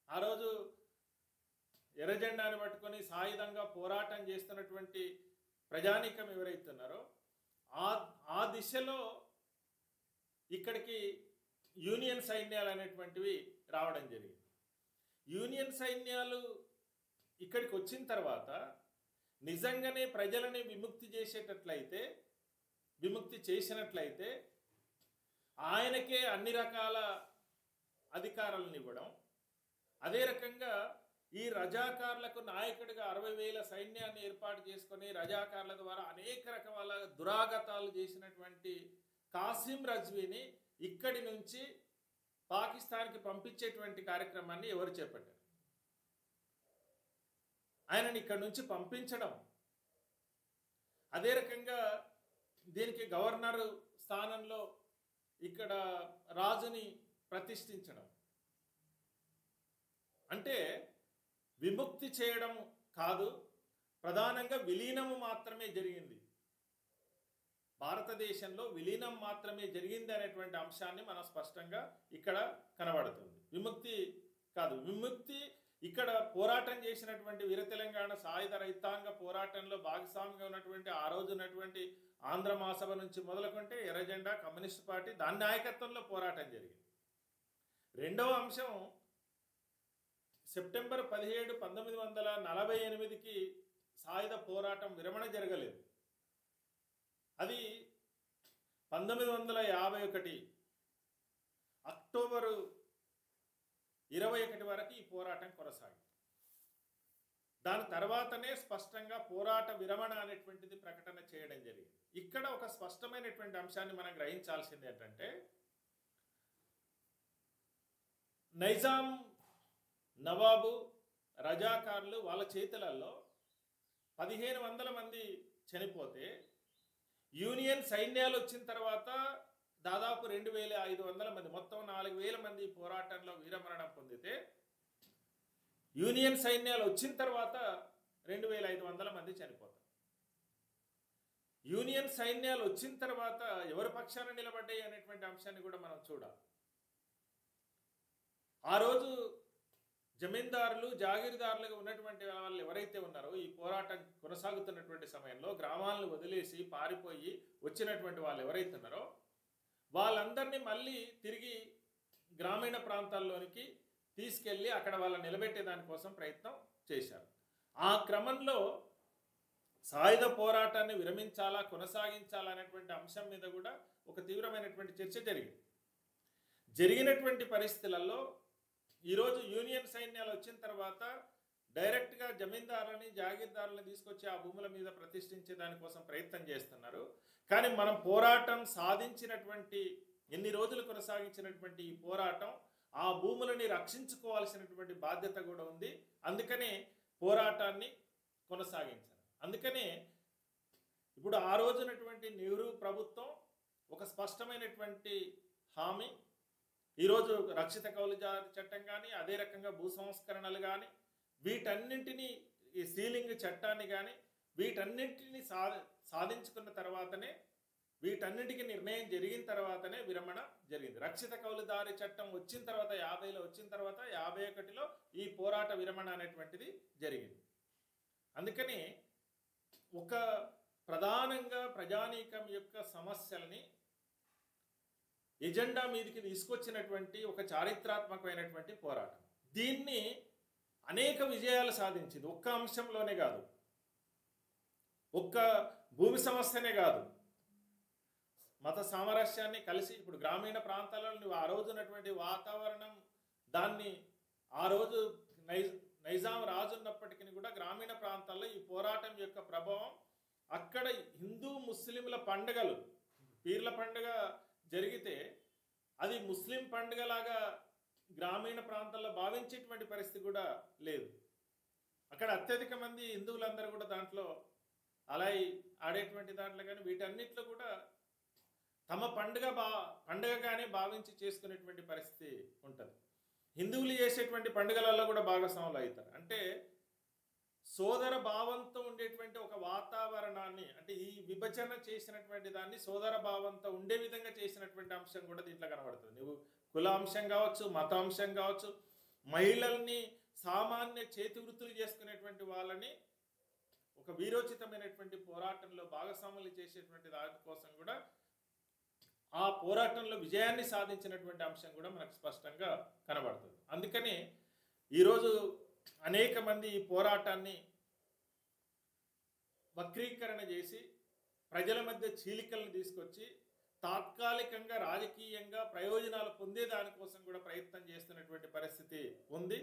ఆ రోజు ఎర్రజెండాను పట్టుకొని సాయుధంగా పోరాటం చేస్తున్నటువంటి ప్రజానీకం ఎవరైతున్నారో ఆ దిశలో ఇక్కడికి యూనియన్ సైన్యాలు అనేటువంటివి రావడం జరిగింది. యూనియన్ సైన్యాలు ఇక్కడికి వచ్చిన తర్వాత నిజంగానే ప్రజలని విముక్తి చేసినట్లయితే ఆయనకే అన్ని రకాల అధికారాలను ఇవ్వడం, అదే రకంగా ఈ రజాకార్లకు నాయకుడిగా 60,000 సైన్యాన్ని ఏర్పాటు చేసుకొని రజాకార్ల ద్వారా అనేక రకాల దురాగతాలు చేసినటువంటి కాసిం రజ్వీని ఇక్కడి నుంచి పాకిస్తాన్కి పంపించేటువంటి కార్యక్రమాన్ని ఎవరు చేపట్టారు? ఆయనని ఇక్కడి నుంచి పంపించడం, అదే రకంగా దీనికి గవర్నర్ స్థానంలో ఇక్కడ రాజుని ప్రతిష్ఠించడం, అంటే విముక్తి చేయడం కాదు, ప్రధానంగా విలీనము మాత్రమే జరిగింది. భారతదేశంలో విలీనం మాత్రమే జరిగింది అనేటువంటి అంశాన్ని మనం స్పష్టంగా ఇక్కడ కనబడుతుంది. విముక్తి కాదు. విముక్తి ఇక్కడ పోరాటం చేసినటువంటి వీర తెలంగాణ సాయుధ రైతాంగ పోరాటంలో భాగస్వామిగా ఉన్నటువంటి ఆ రోజు ఉన్నటువంటి ఆంధ్ర మహాసభ నుంచి మొదలుకుంటే ఎర్రజెండా కమ్యూనిస్ట్ పార్టీ దాని నాయకత్వంలో పోరాటం జరిగింది. రెండవ అంశం సెప్టెంబర్ 17, 1948కి సాయుధ పోరాటం విరమణ జరగలేదు. అది 1951 అక్టోబరు 21 వరకు ఈ పోరాటం కొనసాగింది. దాని తర్వాతనే స్పష్టంగా పోరాట విరమణ అనేటువంటిది ప్రకటన చేయడం జరిగింది. ఇక్కడ ఒక స్పష్టమైనటువంటి అంశాన్ని మనం గ్రహించాల్సింది ఏంటంటే, నైజాం నవాబు రజాకార్లు వాళ్ళ చేతులలో 1500 మంది చనిపోతే, యూనియన్ సైన్యాలు వచ్చిన తర్వాత దాదాపు 2500 మంది, మొత్తం 4000 మంది పోరాటంలో వీరమరణం పొందితే, యూనియన్ సైన్యాలు వచ్చిన తర్వాత 2500 మంది చనిపోతారు. యూనియన్ సైన్యాలు వచ్చిన తర్వాత ఎవరి పక్షాన నిలబడ్డాయి అనేటువంటి అంశాన్ని కూడా మనం చూడాలి. ఆ రోజు జమీందారులు జాగీర్దారులుగా ఉన్నటువంటి వాళ్ళు ఎవరైతే ఉన్నారో, ఈ పోరాటం కొనసాగుతున్నటువంటి సమయంలో గ్రామాలను వదిలేసి పారిపోయి వచ్చినటువంటి వాళ్ళు ఎవరైతే ఉన్నారో వాళ్ళందరినీ మళ్ళీ తిరిగి గ్రామీణ ప్రాంతాల్లోనికి తీసుకెళ్ళి అక్కడ వాళ్ళని నిలబెట్టే దానికోసం ప్రయత్నం చేశారు. ఆ క్రమంలో సాయుధ పోరాటాన్ని విరమించాలా కొనసాగించాలా అనేటువంటి అంశం మీద కూడా ఒక తీవ్రమైనటువంటి చర్చ జరిగినటువంటి పరిస్థితులలో ఈరోజు యూనియన్ సైన్యాలు వచ్చిన తర్వాత డైరెక్ట్గా జమీందారులని జాగీర్దారులను తీసుకొచ్చి ఆ భూముల మీద ప్రతిష్ఠించే దానికోసం ప్రయత్నం చేస్తున్నారు. కానీ మనం పోరాటం సాధించినటువంటి ఎన్ని రోజులు కొనసాగించినటువంటి ఈ పోరాటం ఆ భూములని రక్షించుకోవాల్సినటువంటి బాధ్యత కూడా ఉంది. అందుకనే పోరాటాన్ని కొనసాగించారు. అందుకనే ఇప్పుడు ఆ రోజునటువంటి నెహ్రూ ప్రభుత్వం ఒక స్పష్టమైనటువంటి హామీ, ఈరోజు రక్షిత కౌలుదారు చట్టం కానీ, అదే రకంగా భూ సంస్కరణలు కానీ, వీటన్నింటినీ ఈ సీలింగ్ చట్టాన్ని కానీ వీటన్నింటినీ సాధించుకున్న తర్వాతనే, వీటన్నింటికి నిర్ణయం జరిగిన తర్వాతనే విరమణ జరిగింది. రక్షిత కౌలుదారి చట్టం వచ్చిన తర్వాత 50లో వచ్చిన తర్వాత 51లో ఈ పోరాట విరమణ అనేటువంటిది జరిగింది. అందుకని ఒక ప్రధానంగా ప్రజానీకం యొక్క సమస్యల్ని ఎజెండా మీదకి తీసుకొచ్చినటువంటి ఒక చారిత్రాత్మకమైనటువంటి పోరాటం. దీన్ని అనేక విజయాలు సాధించింది. ఒక్క అంశంలోనే కాదు, ఒక్క భూమి సమస్యనే కాదు, మత సామరస్యాన్ని కలిసి ఇప్పుడు గ్రామీణ ప్రాంతాలలో నువ్వు ఆ రోజు ఉన్నటువంటి వాతావరణం, దాన్ని ఆ రోజు నైజాం రాజు ఉన్నప్పటికీ కూడా గ్రామీణ ప్రాంతాల్లో ఈ పోరాటం యొక్క ప్రభావం, అక్కడ హిందూ ముస్లింల పండుగలు, పీర్ల పండుగ జరిగితే అది ముస్లిం పండుగలాగా గ్రామీణ ప్రాంతాల్లో భావించేటువంటి పరిస్థితి కూడా లేదు. అక్కడ అత్యధిక మంది హిందువులందరూ కూడా దాంట్లో అలా ఆడేటువంటి దాంట్లో కానీ వీటన్నిటిలో కూడా తమ పండుగగానే భావించి చేసుకునేటువంటి పరిస్థితి ఉంటుంది. హిందువులు చేసేటువంటి పండుగలలో కూడా భాగస్వాములు అవుతారు. అంటే సోదర భావంతో ఉండేటువంటి ఒక వాతావరణాన్ని, అంటే ఈ విభజన చేసినటువంటి దాన్ని సోదర భావంతో ఉండే విధంగా చేసినటువంటి అంశం కూడా దీంట్లో కనబడుతుంది. నువ్వు కుల అంశం కావచ్చు, మత అంశం కావచ్చు, మహిళల్ని సామాన్య చేతి వృత్తులు చేసుకునేటువంటి వాళ్ళని ఒక వీరోచితమైనటువంటి పోరాటంలో భాగస్వాములు చేసేటువంటి దాని కోసం కూడా ఆ పోరాటంలో విజయాన్ని సాధించినటువంటి అంశం కూడా మనకు స్పష్టంగా కనబడుతుంది. అందుకని ఈరోజు అనేక మంది ఈ పోరాటాన్ని వక్రీకరణ చేసి ప్రజల మధ్య చీలికలను తీసుకొచ్చి తాత్కాలికంగా రాజకీయంగా ప్రయోజనాలు పొందేదానికోసం కూడా ప్రయత్నం చేస్తున్నటువంటి పరిస్థితి ఉంది.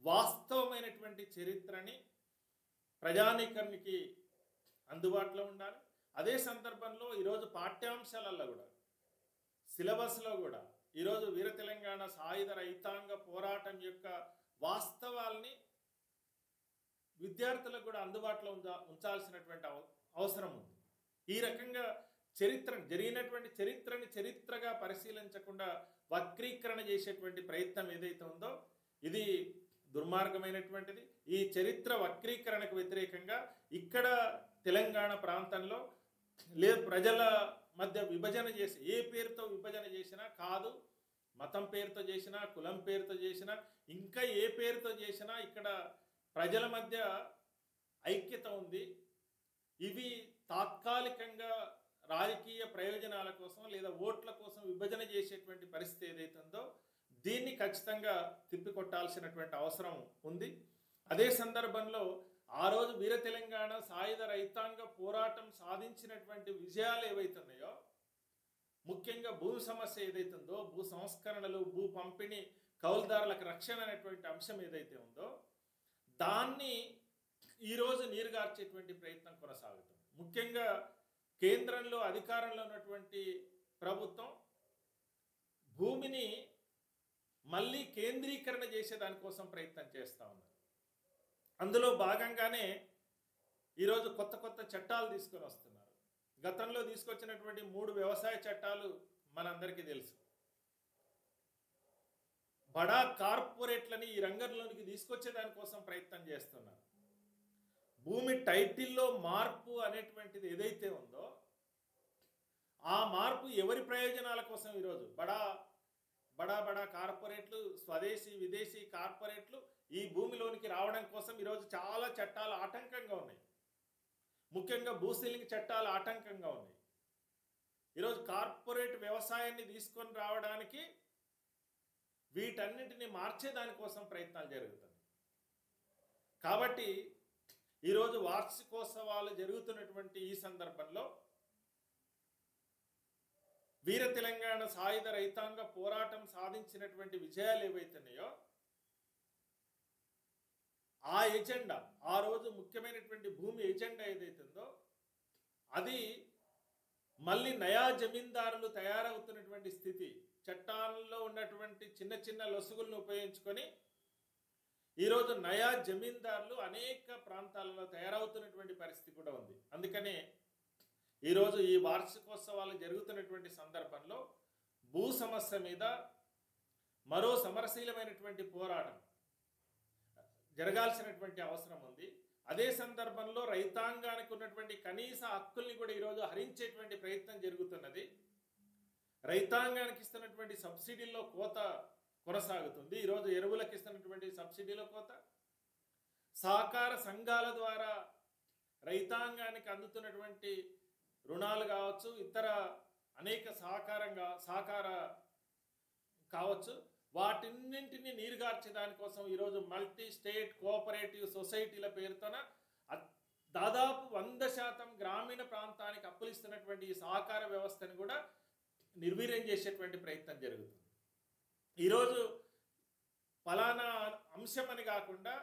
వాస్తవమైనటువంటి చరిత్రని ప్రజానీకానికి అందుబాటులో ఉండాలి. అదే సందర్భంలో ఈరోజు పాఠ్యాంశాలలో కూడా సిలబస్లో కూడా ఈరోజు వీర తెలంగాణ సాయుధ రైతాంగ పోరాటం యొక్క వాస్తవాల్ని విద్యార్థులకు కూడా అందుబాటులో ఉంచాల్సినటువంటి అవసరం ఉంది. ఈ రకంగా జరిగినటువంటి చరిత్రని చరిత్రగా పరిశీలించకుండా వక్రీకరణ చేసేటువంటి ప్రయత్నం ఏదైతే ఉందో ఇది దుర్మార్గమైనటువంటిది. ఈ చరిత్ర వక్రీకరణకు వ్యతిరేకంగా ఇక్కడ తెలంగాణ ప్రాంతంలో ప్రజల మధ్య విభజన చేసి ఏ పేరుతో విభజన చేసినా కాదు, మతం పేరుతో చేసినా, కులం పేరుతో చేసినా, ఇంకా ఏ పేరుతో చేసినా ఇక్కడ ప్రజల మధ్య ఐక్యత ఉంది. ఇవి తాత్కాలికంగా రాజకీయ ప్రయోజనాల కోసం లేదా ఓట్ల కోసం విభజన చేసేటువంటి పరిస్థితి ఏదైతే ఉందో దీన్ని ఖచ్చితంగా తిప్పికొట్టాల్సినటువంటి అవసరం ఉంది. అదే సందర్భంలో ఆ రోజు వీర తెలంగాణ సాయుధ రైతాంగ పోరాటం సాధించినటువంటి విజయాలు ఏవైతే ఉన్నాయో, ముఖ్యంగా భూమి సమస్య ఏదైతే ఉందో, భూ సంస్కరణలు, భూ పంపిణీ, కౌలుదారులకు రక్షణ అనేటువంటి అంశం ఏదైతే ఉందో దాన్ని ఈరోజు నీరుగార్చేటువంటి ప్రయత్నం కొనసాగుతుంది. ముఖ్యంగా కేంద్రంలో అధికారంలో ఉన్నటువంటి ప్రభుత్వం భూమిని మళ్ళీ కేంద్రీకరణ చేసేదానికోసం ప్రయత్నం చేస్తూ ఉన్నారు. అందులో భాగంగానే ఈరోజు కొత్త కొత్త చట్టాలు తీసుకొని వస్తున్నారు. గతంలో తీసుకొచ్చినటువంటి 3 వ్యవసాయ చట్టాలు మనందరికీ తెలుసు. బడా కార్పొరేట్లని ఈ రంగంలోనికి తీసుకొచ్చేదానికోసం ప్రయత్నం చేస్తున్నారు. భూమి టైటిల్లో మార్పు అనేటువంటిది ఏదైతే ఉందో ఆ మార్పు ఎవరి ప్రయోజనాల కోసం ఈరోజు బడా కార్పొరేట్లు, స్వదేశీ విదేశీ కార్పొరేట్లు ఈ భూమిలోనికి రావడం కోసం ఈరోజు చాలా చట్టాలు ఆటంకంగా ఉన్నాయి. ముఖ్యంగా భూసీలింగ్ చట్టాలు ఆటంకంగా ఉన్నాయి. ఈరోజు కార్పొరేట్ వ్యవసాయాన్ని తీసుకొని రావడానికి వీటన్నిటిని మార్చేదానికోసం ప్రయత్నాలు జరుగుతుంది. కాబట్టి ఈరోజు వార్షికోత్సవాలు జరుగుతున్నటువంటి ఈ సందర్భంలో వీర తెలంగాణ సాయుధ రైతాంగ పోరాటం సాధించినటువంటి విజయాలు ఏవైతున్నాయో ఆ ఎజెండా, ఆ రోజు ముఖ్యమైనటువంటి భూమి ఎజెండా ఏదైతుందో అది మళ్ళీ నయా జమీందారులు తయారవుతున్నటువంటి స్థితి, చట్టాల్లో ఉన్నటువంటి చిన్న చిన్న లొసుగులను ఉపయోగించుకొని ఈరోజు నయా జమీందారులు అనేక ప్రాంతాలలో తయారవుతున్నటువంటి పరిస్థితి కూడా ఉంది. అందుకనే ఈరోజు ఈ వార్షికోత్సవాలు జరుగుతున్నటువంటి సందర్భంలో భూ సమస్య మీద మరో సమరశీలమైనటువంటి పోరాటం జరగాల్సినటువంటి అవసరం ఉంది. అదే సందర్భంలో రైతాంగానికి ఉన్నటువంటి కనీస హక్కుల్ని కూడా ఈరోజు హరించేటువంటి ప్రయత్నం జరుగుతున్నది. రైతాంగానికి ఇస్తున్నటువంటి సబ్సిడీల్లో కోత కొనసాగుతుంది. ఈరోజు ఎరువులకు ఇస్తున్నటువంటి సబ్సిడీలో కోత, సహకార సంఘాల ద్వారా రైతాంగానికి అందుతున్నటువంటి రుణాలు కావచ్చు, ఇతర అనేక సహకార కావచ్చు, వాటిన్నింటినీ నీరుగార్చే దానికోసం ఈరోజు మల్టీ స్టేట్ కోఆపరేటివ్ సొసైటీల పేరుతోన దాదాపు 100% గ్రామీణ ప్రాంతానికి అప్పులు ఇస్తున్నటువంటి ఈ సహకార వ్యవస్థను కూడా నిర్వీర్యం చేసేటువంటి ప్రయత్నం జరుగుతుంది. ఈరోజు ఫలానా అంశం అని కాకుండా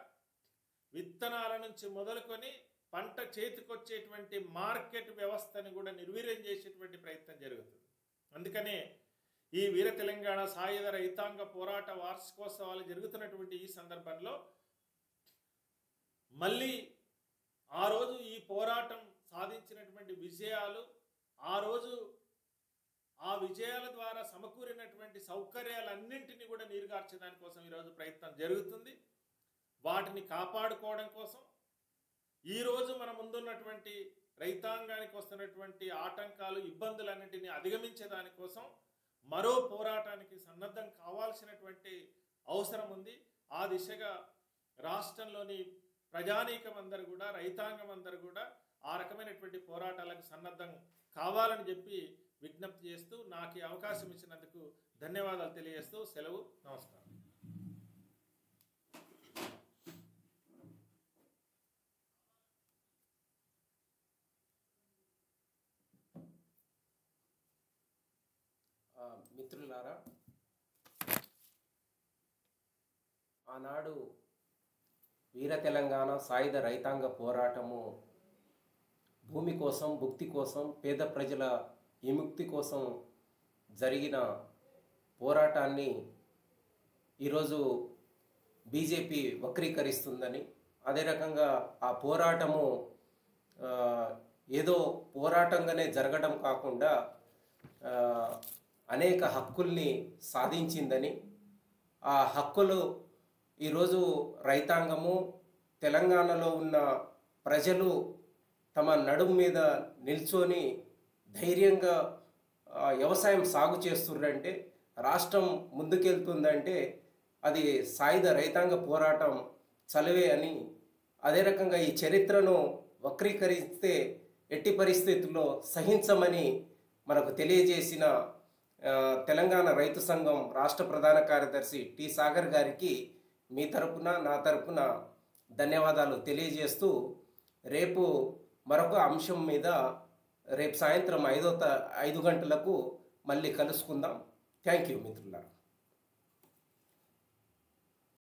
విత్తనాల నుంచి మొదలుకొని పంట చేతికొచ్చేటువంటి మార్కెట్ వ్యవస్థని కూడా నిర్వీర్యం చేసేటువంటి ప్రయత్నం జరుగుతుంది. అందుకనే ఈ వీర తెలంగాణ సాయుధ రైతాంగ పోరాట వార్షికోత్సవాలు జరుగుతున్నటువంటి ఈ సందర్భంలో మళ్ళీ ఆ రోజు ఈ పోరాటం సాధించినటువంటి విజయాలు, ఆ రోజు ఆ విజయాల ద్వారా సమకూరినటువంటి సౌకర్యాలన్నింటినీ కూడా నీరుగార్చడానికి కోసం ఈరోజు ప్రయత్నం జరుగుతుంది. వాటిని కాపాడుకోవడం కోసం ఈరోజు మన ముందున్నటువంటి రైతాంగానికి వస్తున్నటువంటి ఆటంకాలు, ఇబ్బందులన్నింటినీ అధిగమించే దానికోసం మరో పోరాటానికి సన్నద్ధం కావాల్సినటువంటి అవసరం ఉంది. ఆ దిశగా రాష్ట్రంలోని ప్రజానీకం అందరూ కూడా, రైతాంగం అందరూ కూడా ఆ రకమైనటువంటి పోరాటాలకు సన్నద్ధం కావాలని చెప్పి విజ్ఞప్తి చేస్తూ నాకు ఈ అవకాశం ఇచ్చినందుకు ధన్యవాదాలు తెలియజేస్తూ సెలవు. నమస్కారం. మిత్రులారా, ఆనాడు వీర తెలంగాణ సాయుధ రైతాంగ పోరాటము భూమి కోసం, భుక్తి కోసం, పేద ప్రజల విముక్తి కోసం జరిగిన పోరాటాన్ని ఈరోజు బీజేపీ వక్రీకరిస్తుందని, అదే రకంగా ఆ పోరాటము ఏదో పోరాటంగానే జరగడం కాకుండా అనేక హక్కుల్ని సాధించిందని, ఆ హక్కులు ఈరోజు రైతాంగము, తెలంగాణలో ఉన్న ప్రజలు తమ నడుము మీద నిల్చొని ధైర్యంగా వ్యవసాయం సాగు చేస్తుందంటే, రాష్ట్రం ముందుకెళ్తుందంటే అది సాయుధ రైతాంగ పోరాటం చలవే అని, అదే రకంగా ఈ చరిత్రను వక్రీకరిస్తే ఎట్టి పరిస్థితుల్లో సహించమని మనకు తెలియజేసిన తెలంగాణ రైతు సంఘం రాష్ట్ర ప్రధాన కార్యదర్శి టి సాగర్ గారికి మీ తరపున, నా తరపున ధన్యవాదాలు తెలియజేస్తూ, రేపు మరొక అంశం మీద రేపు సాయంత్రం 5 గంటలకు మళ్ళీ కలుసుకుందాం. థ్యాంక్ యూ మిత్రులారా.